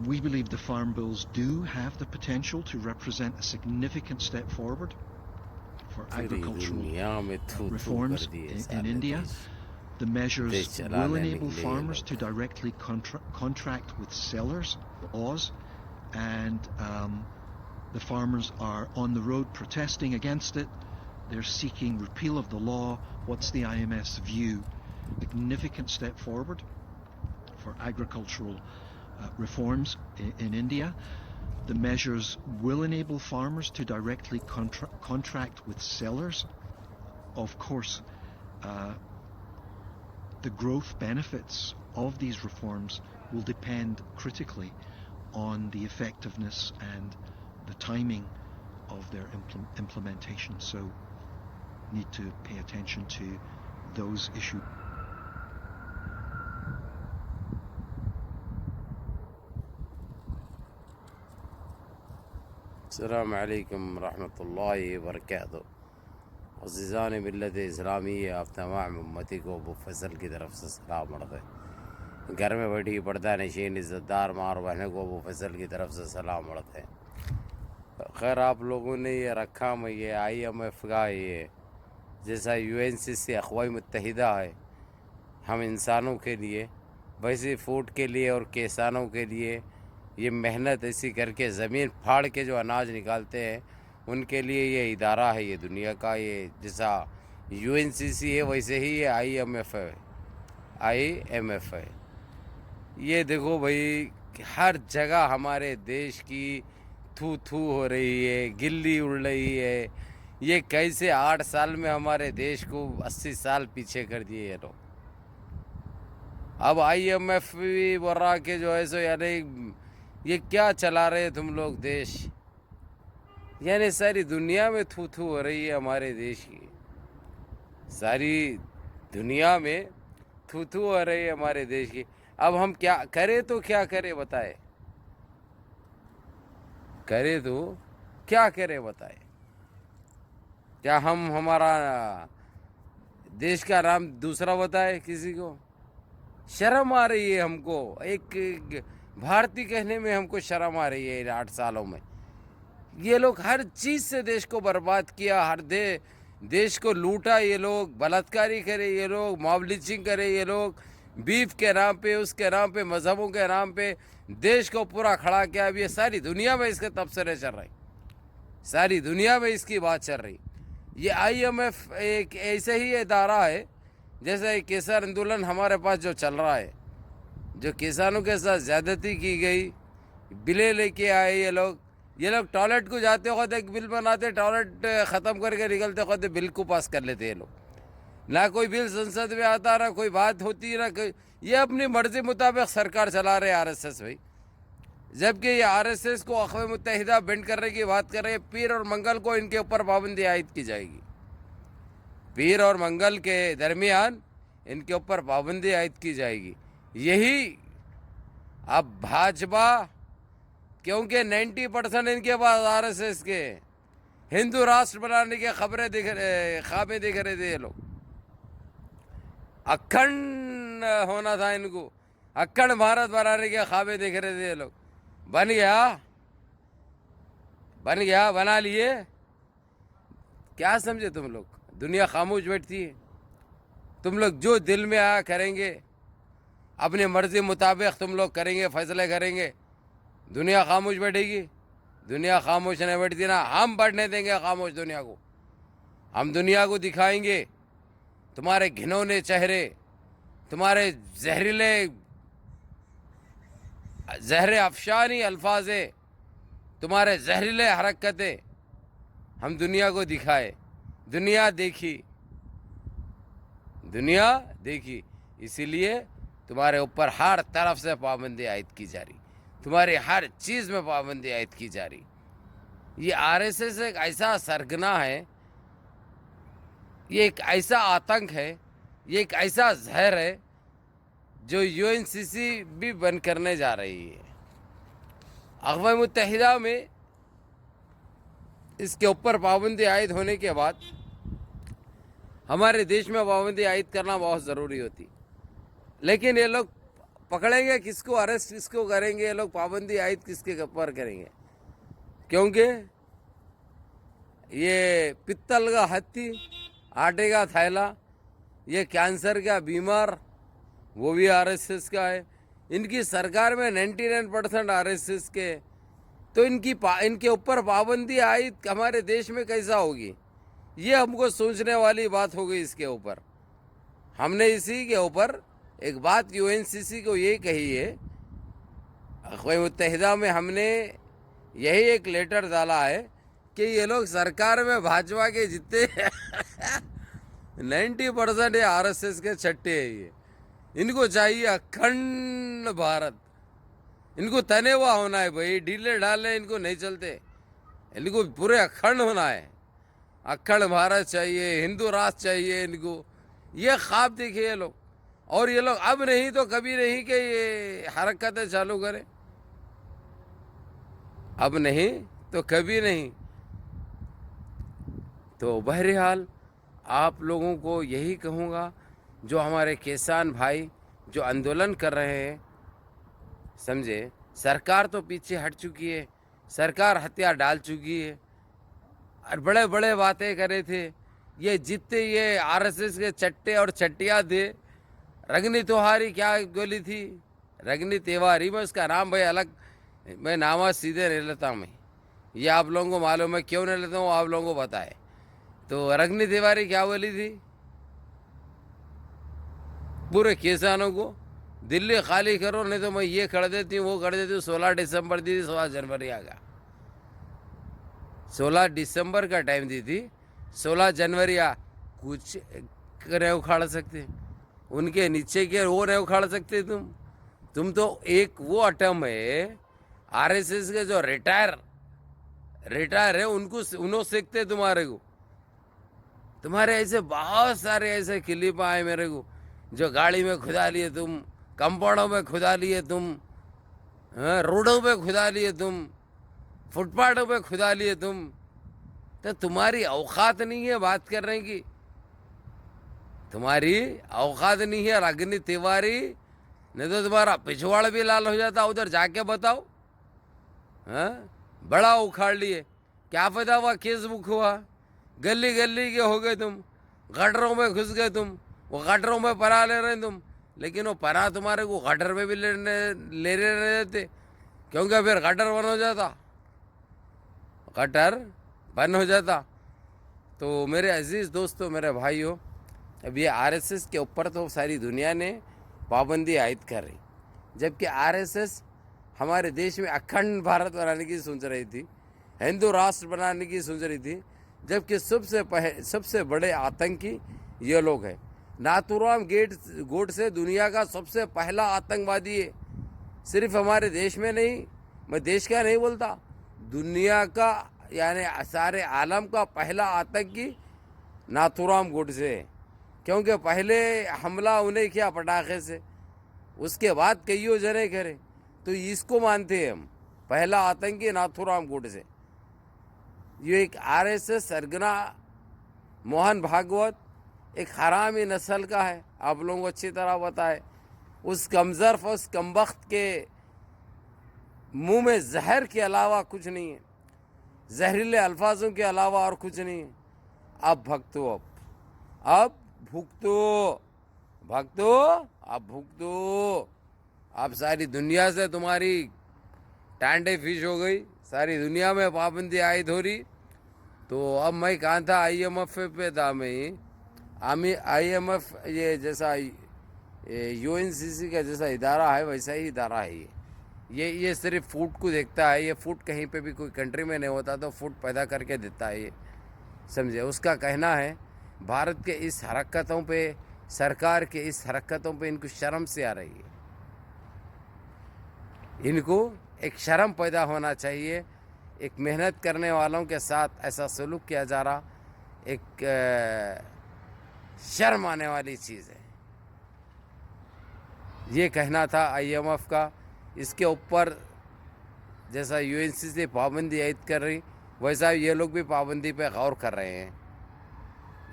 We believe the farm bills do have the potential to represent a significant step forward for agricultural reforms in India. The measures will enable farmers to directly contract with sellers, laws, and the farmers are on the road protesting against it. They're seeking repeal of the law. What's the IMF's view? Significant step forward for agricultural reforms in India. The measures will enable farmers to directly contract with sellers. Of course, the growth benefits of these reforms will depend critically on the effectiveness and the timing of their implementation. So, need to pay attention to those issues. السلام علیکم ورحمۃ اللہ وبرکاتہ. عزیزان ملت اسلامی، آپ تمام امتی کو ابو فضل کی طرف سے سلام عرض ہے. گھر میں بیٹھی پردہ نشین عزت دار ماں اور بہنوں کو ابو فضل کی طرف سے سلام عرض ہے. خیر، آپ لوگوں نے یہ رکھا میں یہ IMF کا یہ جیسا UNCC اقوام متحدہ ہے ہم انسانوں کے لیے، ویسے فوڈ کے لیے اور کسانوں کے لیے یہ محنت ایسی کر کے زمین پھاڑ کے جو اناج نکالتے ہیں ان کے لیے یہ ادارہ ہے. یہ دنیا کا یہ جیسا UNCC ہے ویسے ہی یہ IMF ہے. یہ دیکھو بھائی، ہر جگہ ہمارے دیش کی تھو ہو رہی ہے، گلی اڑ رہی ہے. یہ کیسے 8 سال میں ہمارے دیش کو 80 سال پیچھے کر دیے یہ لوگ. اب IMF بھی بول رہا کہ جو ہے سو یعنی یہ کیا چلا رہے تم لوگ دیش، یعنی ساری دنیا میں تھو ہو رہی ہے ہمارے دیش کی. ساری دنیا میں تھو ہو رہی ہے ہمارے دیش کی. اب ہم کیا کرے تو کیا کرے بتائے، کرے تو کیا کرے بتائے. کیا ہم ہمارا دیش کا نام دوسرا بتائے کسی کو؟ شرم آ رہی ہے ہم کو، ایک بھارتی کہنے میں ہم کو شرم آ رہی ہے. 8 سالوں میں یہ لوگ ہر چیز سے دیش کو برباد کیا، ہر دیش کو لوٹا. یہ لوگ بلاత్కాری کرے، یہ لوگ ماب لنچنگ کرے، یہ لوگ بیف کے نام پہ، اس کے نام پہ، مذہبوں کے نام پہ دیش کو پورا کھڑا کیا. اب یہ ساری دنیا میں اس کے تبصرے چل رہے، ساری دنیا میں اس کی بات چل رہی. یہ IMF ایک ایسے ہی ادارہ ہے جیسے کسان آندولن ہمارے پاس جو چل رہا ہے، جو کسانوں کے ساتھ زیادتی کی گئی، بلیں لے کے آئے. یہ لوگ ٹوائلٹ کو جاتے وقت ایک بل بناتے، ٹوائلٹ ختم کر کے نکلتے وقت بل کو پاس کر لیتے. یہ لوگ نہ کوئی بل سنسد میں آتا، نہ کوئی بات ہوتی، نہ کوئی. یہ اپنی مرضی مطابق سرکار چلا رہے RSS بھائی. جبکہ یہ RSS کو اقوام متحدہ بینڈ کرنے کی بات کر رہے ہیں. پیر اور منگل کو ان کے اوپر پابندی عائد کی جائے گی، پیر اور منگل کے درمیان ان کے اوپر پابندی عائد کی جائے گی. یہی اب بھاجپا، کیونکہ 90% ان کے پاس RSS کے ہندو راشٹر بنانے کی خوابیں دیکھ رہے تھے. یہ لوگ اکھنڈ ہونا تھا، ان کو اکھنڈ بھارت بنانے کے خوابیں دیکھ رہے تھے. یہ لوگ بن گیا بنا لیے. کیا سمجھے تم لوگ؟ دنیا خاموش بیٹھتی ہے. تم لوگ جو دل میں آیا کریں گے، اپنی مرضی مطابق تم لوگ کریں گے، فیصلے کریں گے. دنیا خاموش بیٹھے گی؟ دنیا خاموش نہیں بیٹھتی نا. ہم بڑھنے دیں گے خاموش دنیا کو. ہم دنیا کو دکھائیں گے تمہارے گھنونے چہرے، تمہارے زہر افشانی الفاظ، تمہارے زہریلے حرکتیں ہم دنیا کو دکھائے. دنیا دیکھی. اسی لیے تمہارے اوپر ہر طرف سے پابندی عائد کی جا رہی، تمہاری ہر چیز میں پابندی عائد کی جا رہی. یہ RSS ایک ایسا سرگنا ہے، یہ ایک ایسا آتنک ہے، یہ ایک ایسا زہر ہے جو UNCC بھی بند کرنے جا رہی ہے. اقوام متحدہ میں اس کے اوپر پابندی عائد ہونے کے بعد ہمارے دیش میں پابندی عائد کرنا بہت ضروری ہوتی. لیکن یہ لوگ पकड़ेंगे किसको, अरेस्ट किसको करेंगे, ये लोग पाबंदी आयद किसके ऊपर करेंगे? क्योंकि ये पित्तल का हत्ती, आटे का थैला, ये कैंसर का बीमार, वो भी आरएसएस का है। इनकी सरकार में 99% आरएसएस के, तो इनके ऊपर पाबंदी आई हमारे देश में कैसा होगी? ये हमको सोचने वाली बात हो गई। इसके ऊपर हमने इसी के ऊपर एक बात यूएनसीसी को ये कही है, अक़वाम मुत्तहिदा में हमने यही एक लेटर डाला है कि ये लोग सरकार में भाजपा के जितने 90% ये आरएसएस के छट्टे हैं। ये इनको चाहिए अखंड भारत, इनको तने हुआ होना है भाई, ढीले ढाले इनको नहीं चलते, इनको पूरे अखंड होना है। अखंड भारत चाहिए, हिंदू राष्ट्र चाहिए इनको। ये ख्वाब देखे ये लोग, और ये लोग अब नहीं तो कभी नहीं कि ये हरकतें चालू करें, अब नहीं तो कभी नहीं। तो बहरहाल आप लोगों को यही कहूँगा, जो हमारे किसान भाई जो आंदोलन कर रहे हैं, समझे, सरकार तो पीछे हट चुकी है, सरकार हथियार डाल चुकी है, और बड़े बड़े बातें करे थे। ये जितने ये आरएसएस के चट्टे और चट्टिया थे, रगनी तिवारी क्या बोली थी, रगनी तिवारी, मैं उसका नाम भाई अलग, मैं नाम सीधे नहीं लेता मैं, ये आप लोगों को मालूम है क्यों नहीं लेता हूँ, आप लोगों को बताए। तो रगनी तिवारी क्या बोली थी, पूरे किसानों को दिल्ली खाली करो, नहीं तो मैं ये कर देती हूँ, वो कर देती हूँ। 16 दिसंबर दी थी, 16 जनवरी आ गया, 16 दिसंबर का टाइम दी थी, 16 जनवरी आ, कुछ नहीं उखाड़ सकते, उनके नीचे के वो नहीं उखाड़ सकते तुम तो एक वो अटम है आरएसएस के जो रिटायर है, उनको सीखते तुम्हारे को। तुम्हारे ऐसे बहुत सारे ऐसे क्लिप आए मेरे को, जो गाड़ी में खुदा लिए तुम, कंपाउंडों में खुदा लिए तुम, रोडों पे खुदा लिए तुम, फुटपाथों पे खुदा लिए तुम। तो तुम्हारी औकात नहीं है बात करने की, तुम्हारी औकात नहीं है। रगनी तिवारी, नहीं तो तुम्हारा पिछवाड़ भी लाल हो जाता, उधर जाके बताओ। बड़ा उखाड़ लिए, क्या फायदा हुआ, केस बुक हुआ, गली गली के हो गए तुम, गटरों में घुस गए तुम, वो गटरों में पना ले रहे तुम, लेकिन वो पना तुम्हारे को गटर में भी ले रहे थे, क्योंकि फिर गटर बंद हो जाता, गटर बंद हो जाता। तो मेरे अजीज़ दोस्तों, मेरे भाइयों, अब ये आरएसएस के ऊपर तो सारी दुनिया ने पाबंदी आयद कर रही, जबकि आरएसएस हमारे देश में अखंड भारत बनाने की सोच रही थी, हिंदू राष्ट्र बनाने की सोच रही थी, जबकि सबसे बड़े आतंकी ये लोग हैं। नाथूराम गोडसे दुनिया का सबसे पहला आतंकवादी है, सिर्फ हमारे देश में नहीं, मैं देश का नहीं बोलता, दुनिया का यानी सारे आलम का पहला आतंकी नाथूराम गोडसे है। क्योंकि पहले हमला उन्हें किया पटाखे से, उसके बाद कईयों जने करे, तो इसको मानते हैं हम पहला आतंकी नाथूराम गोडसे। ये एक आरएसएस सरगना मोहन भागवत एक हरामी नस्ल का है, आप लोगों को अच्छी तरह बताए। उस कमज़र्फ, उस कमबख्त के मुंह में जहर के अलावा कुछ नहीं है, जहरीले अल्फाजों के अलावा और कुछ नहीं है। अब भक्तो, अब भुगतो, अब सारी दुनिया से तुम्हारी टांडे फिश हो गई, सारी दुनिया में पाबंदी आयद हो रही। तो अब मैं कहाँ था, आईएमएफ पे था मैं, आईएमएफ ये जैसा यूएनसीसी का जैसा इदारा है वैसा ही इदारा है ये सिर्फ फूड को देखता है। ये फूड कहीं पे भी कोई कंट्री में नहीं होता तो फूड पैदा करके देता है ये, समझे। उसका कहना है भारत के इस हरकतों पे, सरकार के इस हरकतों पे इनको शर्म से आ रही है, इनको एक शर्म पैदा होना चाहिए। एक मेहनत करने वालों के साथ ऐसा सलूक किया जा रहा, एक शर्म आने वाली चीज़ है। ये कहना था आईएमएफ का। इसके ऊपर जैसा यूएनसीसी पाबंदी आयद कर रही, वैसा ये लोग भी पाबंदी पे गौर कर रहे हैं।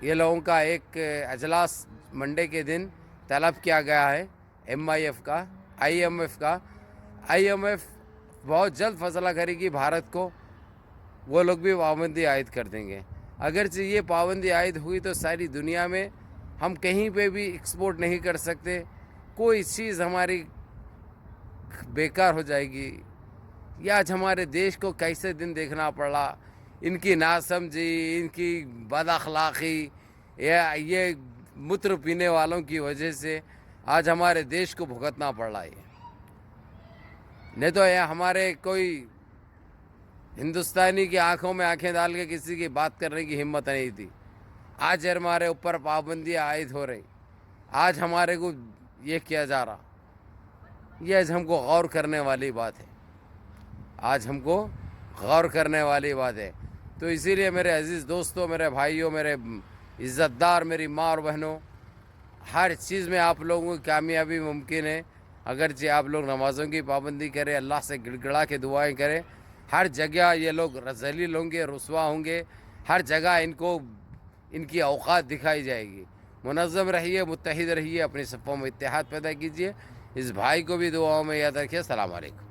ये लोगों का एक अजलास मंडे के दिन तलब किया गया है, एमआईएफ का IMF का, IMF बहुत जल्द फैसला करेगी भारत को, वो लोग भी पाबंदी आयद कर देंगे। अगरचे ये पाबंदी आयद हुई तो सारी दुनिया में हम कहीं पे भी एक्सपोर्ट नहीं कर सकते, कोई चीज़ हमारी बेकार हो जाएगी। ये आज हमारे देश को कैसे दिन देखना पड़ा, इनकी नासमझी, इनकी बदअखलाक़ी, या ये मूत्र पीने वालों की वजह से आज हमारे देश को भुगतना पड़ रहा है। नहीं तो ये हमारे कोई हिंदुस्तानी की आंखों में आंखें डाल के किसी की बात करने की हिम्मत नहीं थी। आज हमारे ऊपर पाबंदियाँ आयद हो रही, आज हमारे को ये किया जा रहा, ये आज हमको गौर करने वाली बात है, आज हमको गौर करने वाली बात है। तो इसीलिए मेरे अजीज़ दोस्तों, मेरे भाइयों, मेरे इज़्ज़तदार, मेरी माँ और बहनों, हर चीज़ में आप लोगों की कामयाबी मुमकिन है अगरचे आप लोग नमाज़ों की पाबंदी करें, अल्लाह से गिड़गिड़ा के दुआएं करें। हर जगह ये लोग ज़लील होंगे, रुसवा होंगे, हर जगह इनको इनकी औकात दिखाई जाएगी। मुनज़्ज़म रहिए, मुत्तहिद रहिए, अपनी सफ़ों में इत्तेहाद पैदा कीजिए। इस भाई को भी दुआओं में याद रखिए। अस्सलाम वालेकुम।